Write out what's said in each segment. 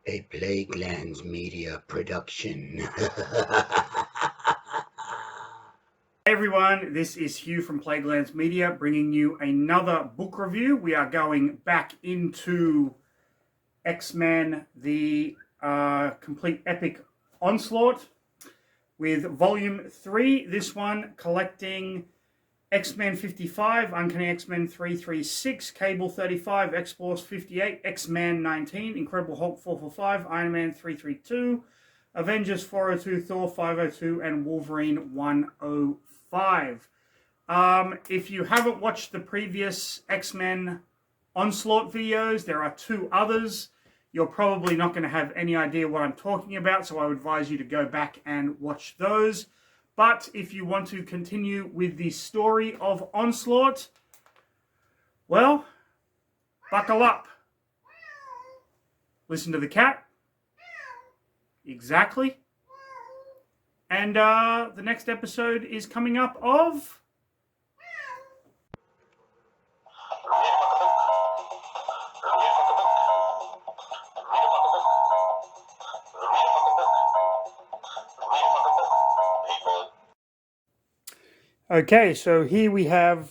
A Plaguelands Media production. Hey everyone, this is Hugh from Plaguelands Media bringing you another book review. We are going back into XMan, the complete epic Onslaught with Volume 3. This one collecting X-Men 55, Uncanny X-Men 336, Cable 35, X-Force 58, X-Man 19, Incredible Hulk 445, Iron Man 332, Avengers 402, Thor 502, and Wolverine 105. If you haven't watched the previous X-Men Onslaught videos, there are two others. You're probably not going to have any idea what I'm talking about, so I would advise you to go back and watch those. But if you want to continue with the story of Onslaught, well, buckle up. Listen to the cat. Exactly. And the next episode is coming up of... Okay, so here we have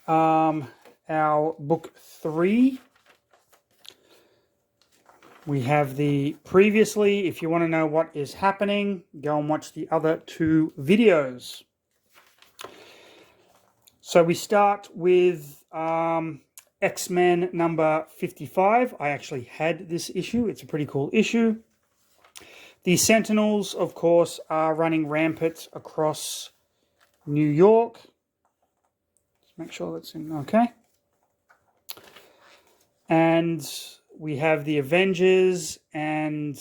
our book 3. We have the previously. If you want to know what is happening, go and watch the other two videos. So we start with X-Men number 55. I actually had this issue. It's a pretty cool issue. The Sentinels, of course, are running rampant across New York. Let's make sure that's in okay. And we have the Avengers and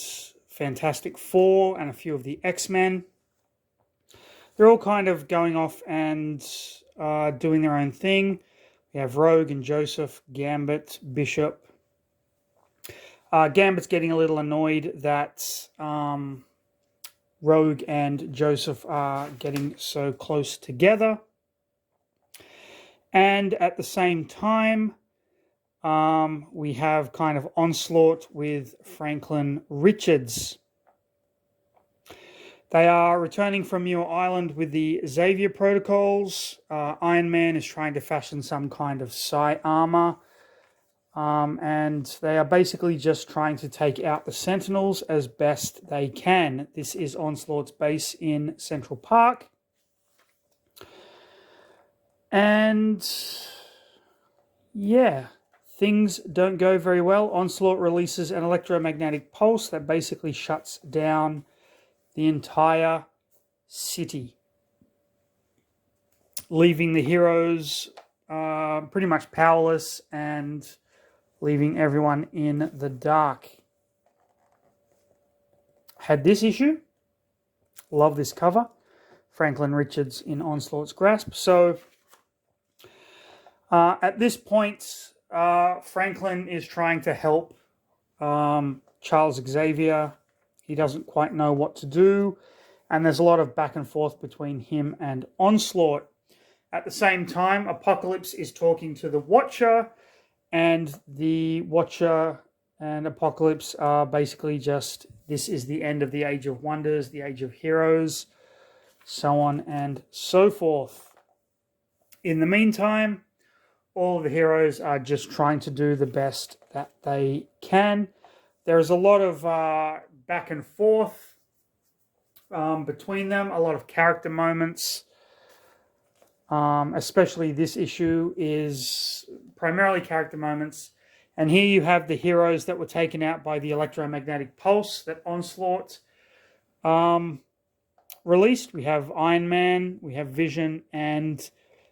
Fantastic Four and a few of the X-Men. They're all kind of going off and doing their own thing. We have Rogue and Joseph, Gambit, Bishop. Gambit's getting a little annoyed that Rogue and Joseph are getting so close together. And at the same time, we have kind of Onslaught with Franklin Richards. They are returning from Muir Island with the Xavier protocols. Iron Man is trying to fashion some kind of psi armor. And they are basically just trying to take out the Sentinels as best they can. This is Onslaught's base in Central Park. And yeah, things don't go very well. Onslaught releases an electromagnetic pulse that basically shuts down the entire city, leaving the heroes pretty much powerless and leaving everyone in the dark. Had this issue. Love this cover. Franklin Richards in Onslaught's grasp. So at this point, Franklin is trying to help Charles Xavier. He doesn't quite know what to do. And there's a lot of back and forth between him and Onslaught. At the same time, Apocalypse is talking to the Watcher. And the Watcher and Apocalypse are basically just, this is the end of the Age of Wonders, the Age of Heroes, so on and so forth. In the meantime, all of the heroes are just trying to do the best that they can. There is a lot of back and forth between them, a lot of character moments. Especially this issue is primarily character moments. And here you have the heroes that were taken out by the electromagnetic pulse that Onslaught released. We have Iron Man, we have Vision, and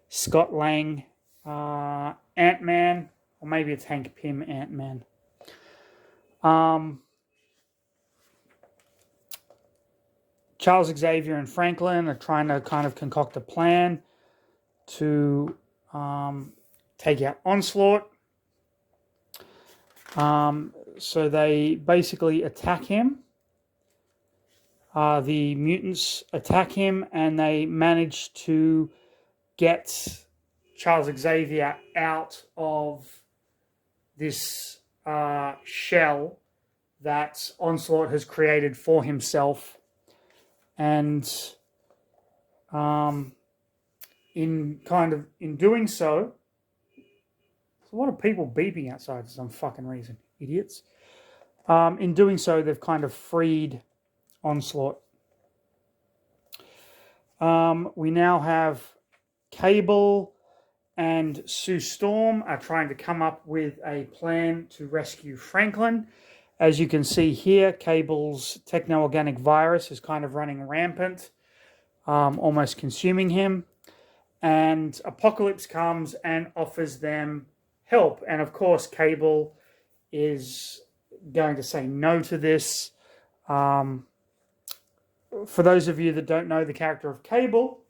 Scott Lang, Ant-Man, or maybe it's Hank Pym Ant-Man. Charles Xavier and Franklin are trying to kind of concoct a plan to take out Onslaught. So they basically attack him. The mutants attack him, and they manage to get Charles Xavier out of this shell that Onslaught has created for himself. And in doing so, there's a lot of people beeping outside for some fucking reason, idiots. In doing so, they've kind of freed Onslaught. We now have Cable and Sue Storm are trying to come up with a plan to rescue Franklin. As you can see here, Cable's techno-organic virus is kind of running rampant, almost consuming him. And Apocalypse comes and offers them help. And of course, Cable is going to say no to this. For those of you that don't know the character of Cable,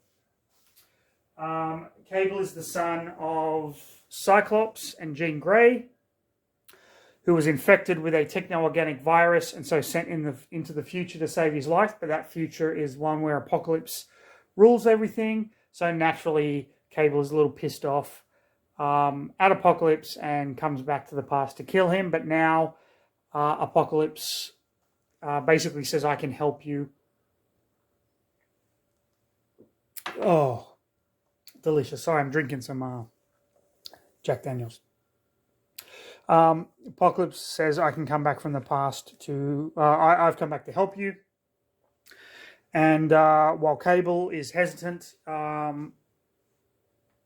Cable is the son of Cyclops and Jean Grey, who was infected with a techno-organic virus and so sent into the future to save his life. But that future is one where Apocalypse rules everything. So naturally, Cable is a little pissed off at Apocalypse and comes back to the past to kill him. But now Apocalypse basically says, I can help you. Oh, delicious. Sorry, I'm drinking some Jack Daniels. Apocalypse says, I can come back from the past to... I've come back to help you. And while Cable is hesitant,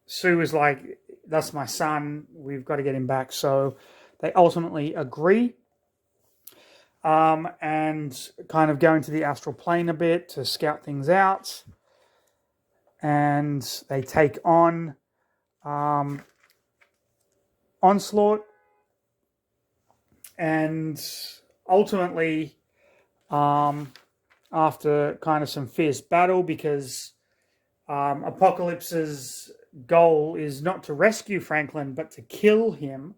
Sue is like, that's my son. We've got to get him back. So they ultimately agree. And kind of go into the astral plane a bit to scout things out. And they take on Onslaught. And ultimately, after kind of some fierce battle, because Apocalypse's goal is not to rescue Franklin, but to kill him.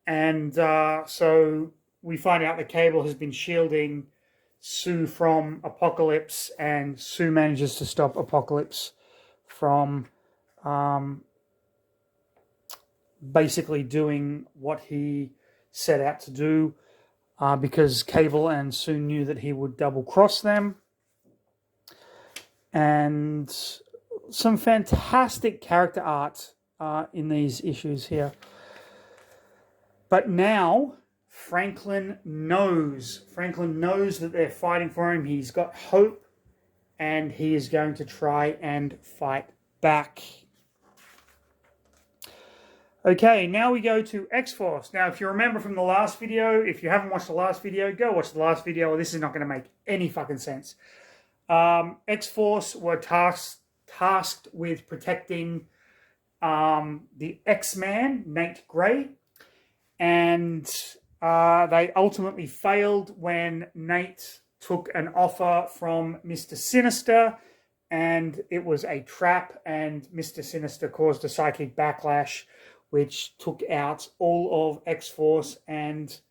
And so we find out that Cable has been shielding Sue from Apocalypse, and Sue manages to stop Apocalypse from basically doing what he set out to do, because Cable and Sue knew that he would double cross them. And some fantastic character art in these issues here. But now Franklin knows that they're fighting for him. He's got hope, and he is going to try and fight back. Okay, now we go to X-Force. Now, if you remember from the last video, if you haven't watched the last video, go watch the last video. This is not going to make any fucking sense. X-Force were tasked with protecting the X-Man, Nate Grey. And they ultimately failed when Nate took an offer from Mr. Sinister, and it was a trap, and Mr. Sinister caused a psychic backlash, which took out all of X-Force, and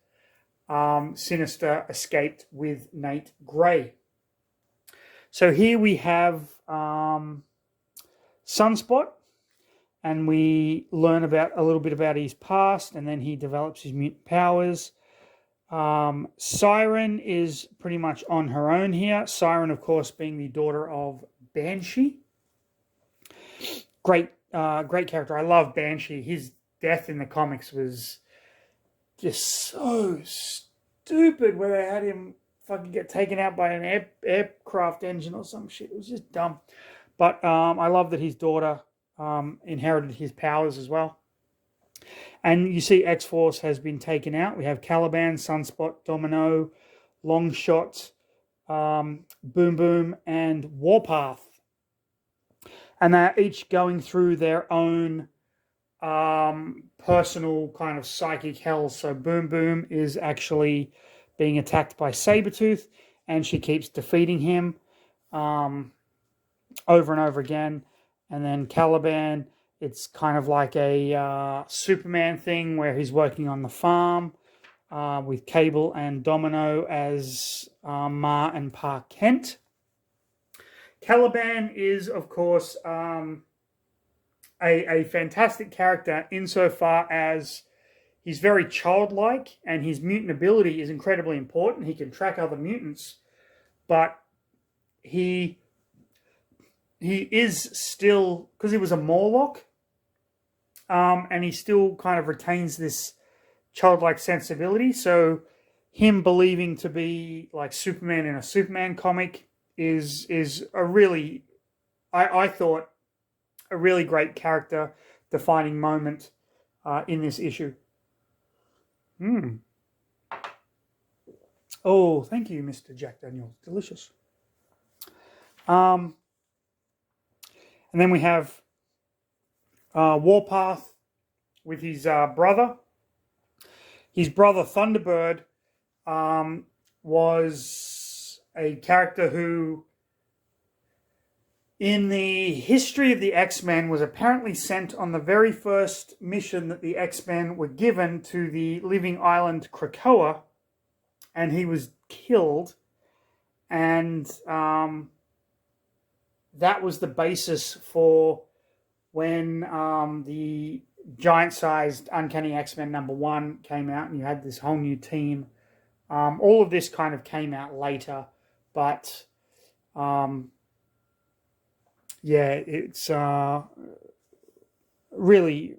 Sinister escaped with Nate Grey. So here we have Sunspot, and we learn a little bit about his past, and then he develops his mutant powers. Siren is pretty much on her own here. Siren, of course, being the daughter of Banshee. Great character. I love Banshee. His death in the comics was just so stupid, where they had him fucking get taken out by an aircraft engine or some shit. It was just dumb. But I love that his daughter inherited his powers as well. And you see X-Force has been taken out. We have Caliban, Sunspot, Domino, Longshot, Boom Boom, and Warpath. And they're each going through their own personal kind of psychic hell. So Boom Boom is actually being attacked by Sabretooth, and she keeps defeating him over and over again. And then Caliban, it's kind of like a Superman thing where he's working on the farm with Cable and Domino as Ma and Pa Kent. Caliban is, of course, a fantastic character insofar as he's very childlike, and his mutant ability is incredibly important. He can track other mutants, but he is still, because he was a Morlock, and he still kind of retains this childlike sensibility. So him believing to be like Superman in a Superman comic is a really, I thought, a really great character defining moment in this issue. Oh, thank you, Mr. Jack Daniels. Delicious. And then we have Warpath with his brother. His brother Thunderbird was a character who, in the history of the X-Men, was apparently sent on the very first mission that the X-Men were given to the living island Krakoa, and he was killed. And that was the basis for when the giant-sized Uncanny X-Men #1 came out, and you had this whole new team. All of this kind of came out later, but yeah, it's really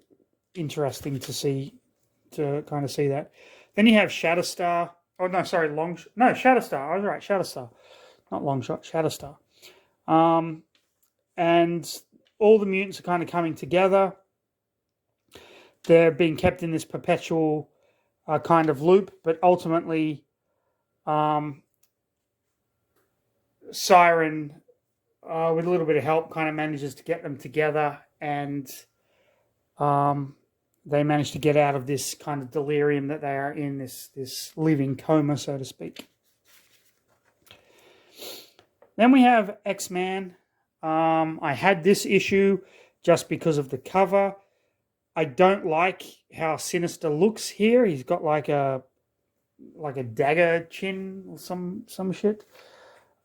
interesting to kind of see that. Then you have Shatterstar. Oh no, sorry, Shatterstar. I was right, Shatterstar, not Longshot, Shatterstar. And all the mutants are kind of coming together. They're being kept in this perpetual kind of loop, but ultimately, Siren, with a little bit of help, kind of manages to get them together, and they manage to get out of this kind of delirium that they are in, this living coma, so to speak. Then we have X-Man. I had this issue just because of the cover. I don't like how Sinister looks here. He's got like a dagger chin or some shit.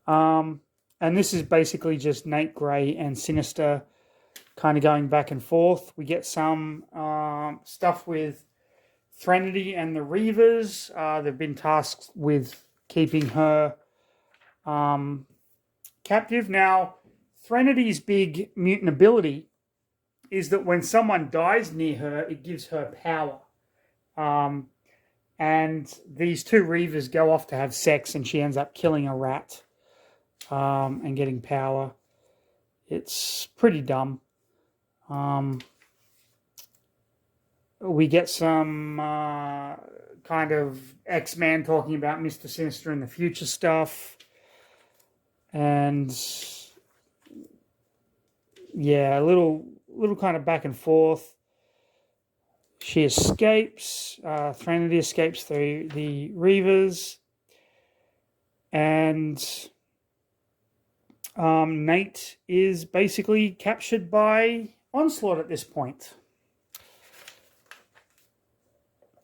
And this is basically just Nate Gray and Sinister kind of going back and forth. We get some stuff with Threnody and the Reavers. They've been tasked with keeping her captive. Now, Threnady's big mutant ability is that when someone dies near her, it gives her power. And these two Reavers go off to have sex, and she ends up killing a rat and getting power. It's pretty dumb. We get some kind of X-Man talking about Mr. Sinister in the future stuff. And yeah, a little kind of back and forth. She escapes. Threnody escapes through the Reavers. And Nate is basically captured by Onslaught at this point.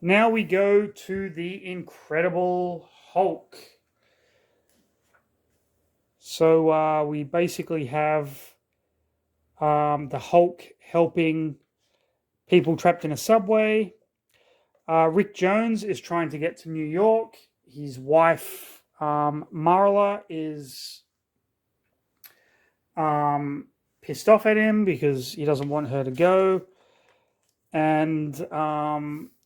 Now we go to the Incredible Hulk. So we basically have the Hulk helping people trapped in a subway. Rick Jones is trying to get to New York. His wife, Marla, is pissed off at him because he doesn't want her to go. And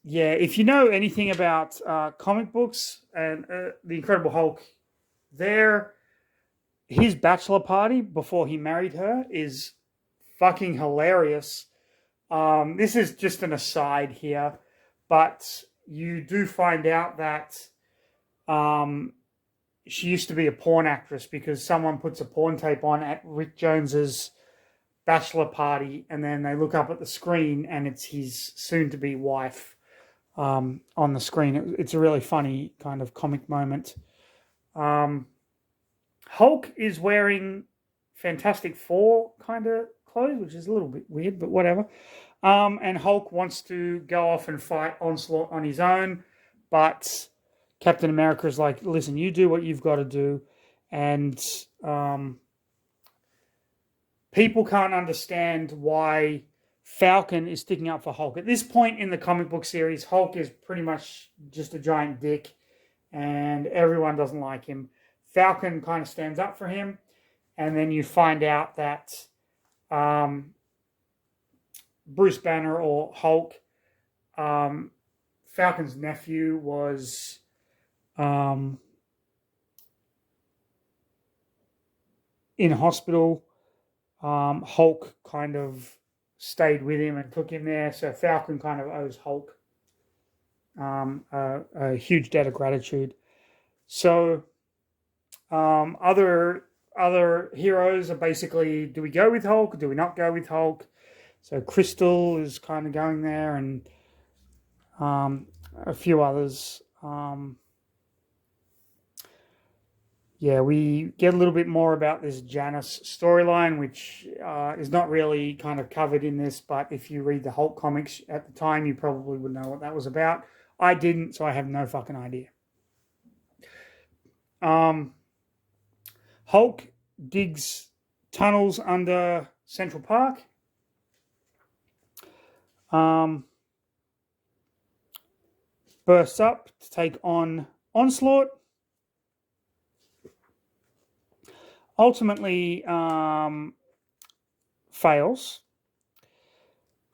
yeah, if you know anything about comic books and the Incredible Hulk, his bachelor party before he married her is fucking hilarious. This is just an aside here, but you do find out that she used to be a porn actress because someone puts a porn tape on at Rick Jones's bachelor party, and then they look up at the screen and it's his soon-to-be wife on the screen. It's a really funny kind of comic moment. Hulk is wearing Fantastic Four kind of clothes, which is a little bit weird, but whatever. And Hulk wants to go off and fight Onslaught on his own, but Captain America is like, listen, you do what you've got to do. And people can't understand why Falcon is sticking up for Hulk. At this point in the comic book series, Hulk is pretty much just a giant dick, and everyone doesn't like him. Falcon kind of stands up for him, and then you find out that Bruce Banner, or Hulk, Falcon's nephew, was in hospital. Hulk kind of stayed with him and took him there, so Falcon kind of owes Hulk a huge debt of gratitude. So other heroes are basically, do we go with Hulk? Do we not go with Hulk? So Crystal is kind of going there, and a few others. Yeah, we get a little bit more about this Janice storyline, which is not really kind of covered in this, but if you read the Hulk comics at the time, you probably would know what that was about. I didn't, so I have no fucking idea. Hulk digs tunnels under Central Park. Bursts up to take on Onslaught. Ultimately fails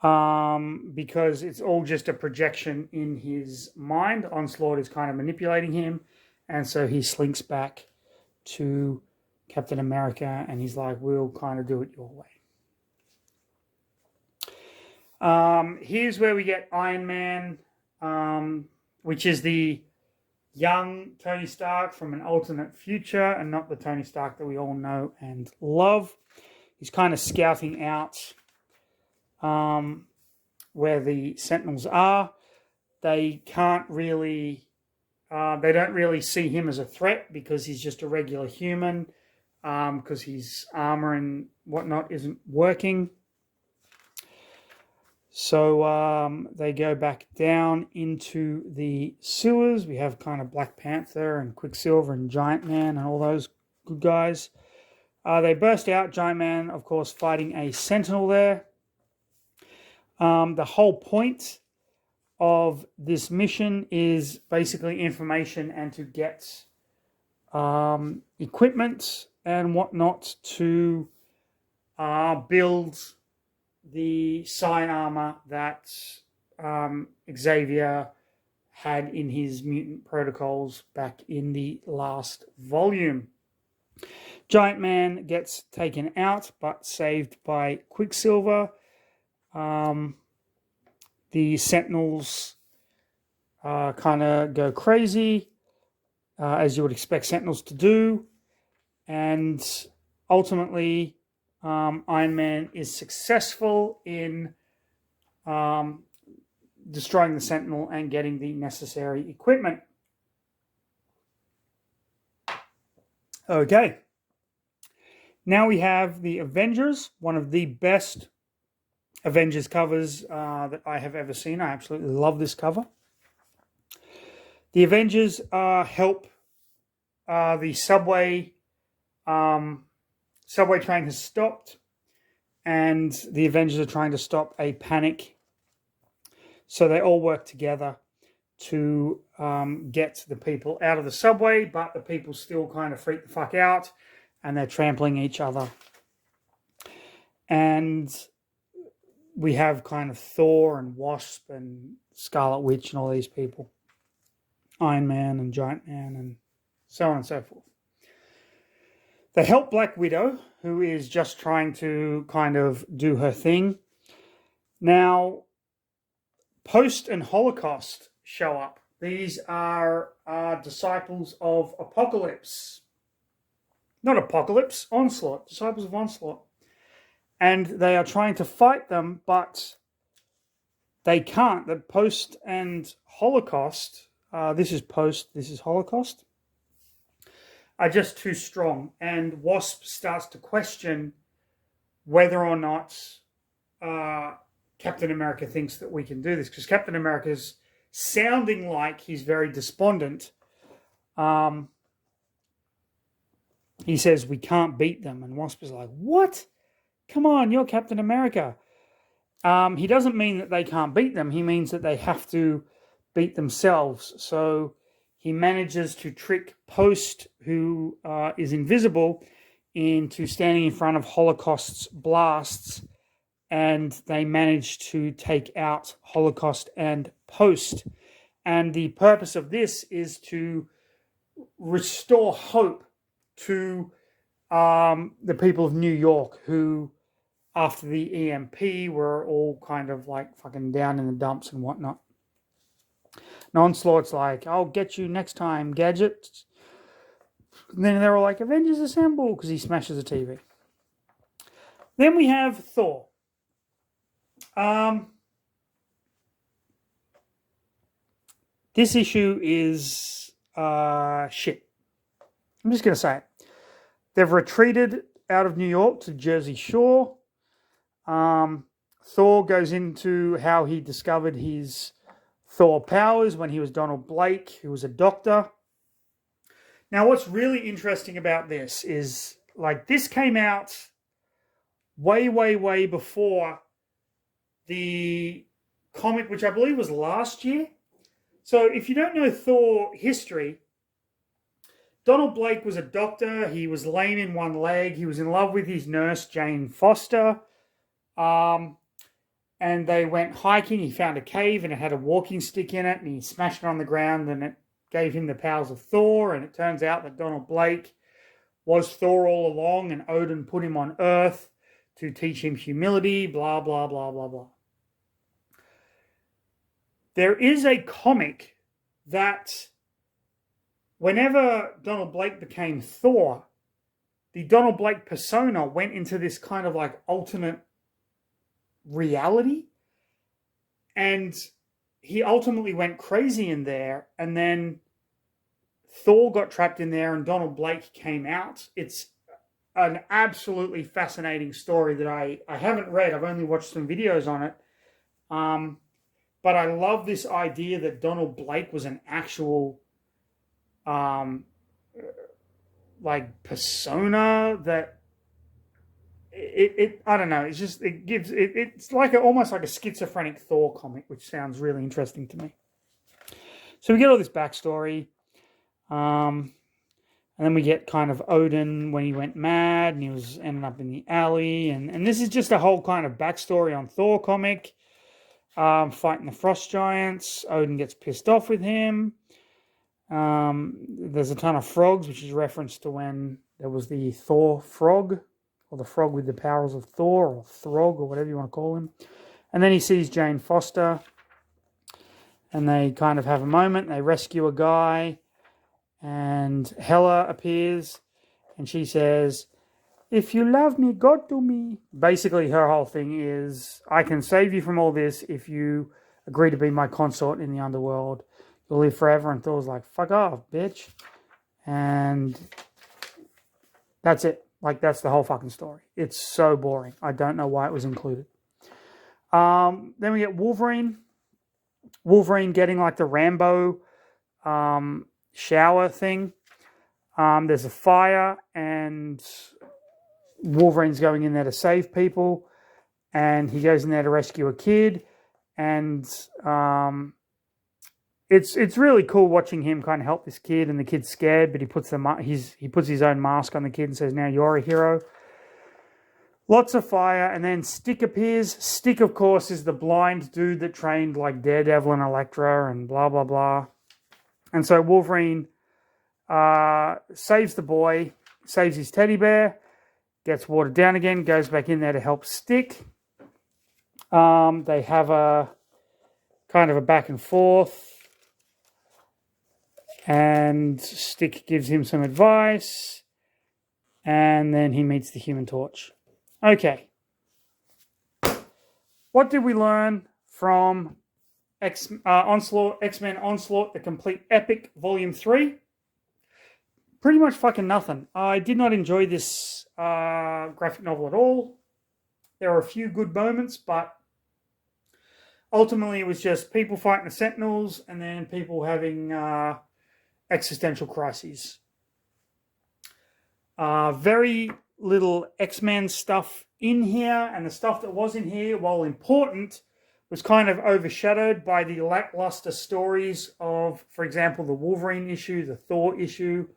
because it's all just a projection in his mind. Onslaught is kind of manipulating him, and so he slinks back to Captain America, and he's like, we'll kind of do it your way. Here's where we get Iron Man, which is the young Tony Stark from an alternate future, and not the Tony Stark that we all know and love. He's kind of scouting out where the Sentinels are. They can't really, they don't really see him as a threat because he's just a regular human, because his armor and whatnot isn't working. So they go back down into the sewers. We have kind of Black Panther and Quicksilver and Giant Man and all those good guys. They burst out, Giant Man, of course, fighting a Sentinel there. The whole point of this mission is basically information and to get equipment and whatnot to build the psi armor that Xavier had in his mutant protocols back in the last volume. Giant Man gets taken out but saved by Quicksilver. The Sentinels kind of go crazy, as you would expect Sentinels to do, and ultimately Iron Man is successful in destroying the Sentinel and getting the necessary equipment. Okay. Now we have the Avengers, one of the best Avengers covers that I have ever seen. I absolutely love this cover. The Avengers help the subway train has stopped, and the Avengers are trying to stop a panic. So they all work together to get the people out of the subway, but the people still kind of freak the fuck out, and they're trampling each other. And we have kind of Thor and Wasp and Scarlet Witch and all these people. Iron Man and Giant Man and so on and so forth. They help Black Widow, who is just trying to kind of do her thing. Now, Post and Holocaust show up. These are disciples of Apocalypse. Not Apocalypse, Onslaught. Disciples of Onslaught. And they are trying to fight them, but they can't. The Post and Holocaust, this is Post, this is Holocaust, are just too strong. And Wasp starts to question whether or not Captain America thinks that we can do this, because Captain America's sounding like he's very despondent. He says, we can't beat them. And Wasp is like, what? Come on, you're Captain America. He doesn't mean that they can't beat them. He means that they have to beat themselves. So he manages to trick Post, who is invisible, into standing in front of Holocaust's blasts, and they manage to take out Holocaust and Post. And the purpose of this is to restore hope to the people of New York, who, after the EMP, were all kind of like fucking down in the dumps and whatnot. And Onslaught's like, I'll get you next time, Gadget. And then they're all like, Avengers Assemble, because he smashes a TV. Then we have Thor. This issue is shit. I'm just going to say it. They've retreated out of New York to Jersey Shore. Thor goes into how he discovered his Thor powers when he was Donald Blake, who was a doctor. Now, what's really interesting about this is, like, this came out way, way, way before the comic, which I believe was last year. So if you don't know Thor history, Donald Blake was a doctor. He was lame in one leg. He was in love with his nurse, Jane Foster. And they went hiking. He found a cave and it had a walking stick in it, and he smashed it on the ground, and it gave him the powers of Thor. And it turns out that Donald Blake was Thor all along, and Odin put him on Earth to teach him humility, blah, blah, blah, blah, blah. There is a comic that whenever Donald Blake became Thor, the Donald Blake persona went into this kind of like alternate reality, and he ultimately went crazy in there, and then Thor got trapped in there and Donald Blake came out. It's an absolutely fascinating story that I haven't read. I've only watched some videos on it. But I love this idea that Donald Blake was an actual like persona that I don't know. It's just, it's like almost like a schizophrenic Thor comic, which sounds really interesting to me. So we get all this backstory. And then we get kind of Odin when he went mad and he was ending up in the alley. And this is just a whole kind of backstory on Thor comic. Fighting the frost giants. Odin gets pissed off with him. There's a ton of frogs, which is a reference to when there was the Thor frog, or the frog with the powers of Thor, or Throg, or whatever you want to call him. And then he sees Jane Foster, and they kind of have a moment. They rescue a guy, and Hela appears, and she says, if you love me, go to me. Basically, her whole thing is, I can save you from all this if you agree to be my consort in the underworld. You'll live forever. And Thor's like, fuck off, bitch. And that's it. Like, that's the whole fucking story. It's so boring. I don't know why it was included. Then we get Wolverine. Wolverine getting like the Rambo shower thing. There's a fire, and Wolverine's going in there to save people, and he goes in there to rescue a kid, and it's really cool watching him kind of help this kid, and the kid's scared, but he puts his own mask on the kid and says, now you're a hero. Lots of fire, and then Stick appears. Stick, of course, is the blind dude that trained like Daredevil and Elektra and blah, blah, blah. And so Wolverine saves the boy, saves his teddy bear, gets watered down again, goes back in there to help Stick. They have a kind of a back and forth, and Stick gives him some advice, and then he meets the Human Torch. Okay. What did we learn from XMen Onslaught, the Complete Epic, Volume 3? Pretty much fucking nothing. I did not enjoy this graphic novel at all. There were a few good moments, but ultimately it was just people fighting the Sentinels and then people having existential crises. Very little X-Men stuff in here, and the stuff that was in here, while important, was kind of overshadowed by the lackluster stories of, for example, the Wolverine issue, the Thor issue,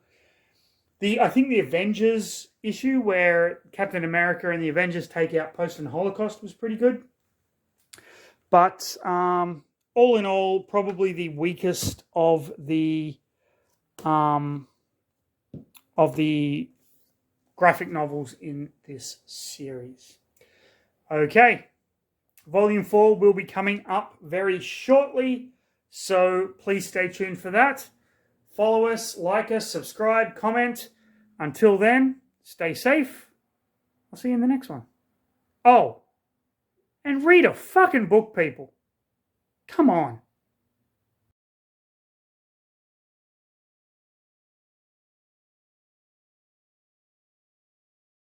I think the Avengers issue where Captain America and the Avengers take out Post and Holocaust was pretty good. But all in all, probably the weakest of the graphic novels in this series. Okay, Volume 4 will be coming up very shortly, so please stay tuned for that. Follow us, like us, subscribe, comment. Until then, stay safe. I'll see you in the next one. Oh, and read a fucking book, people. Come on.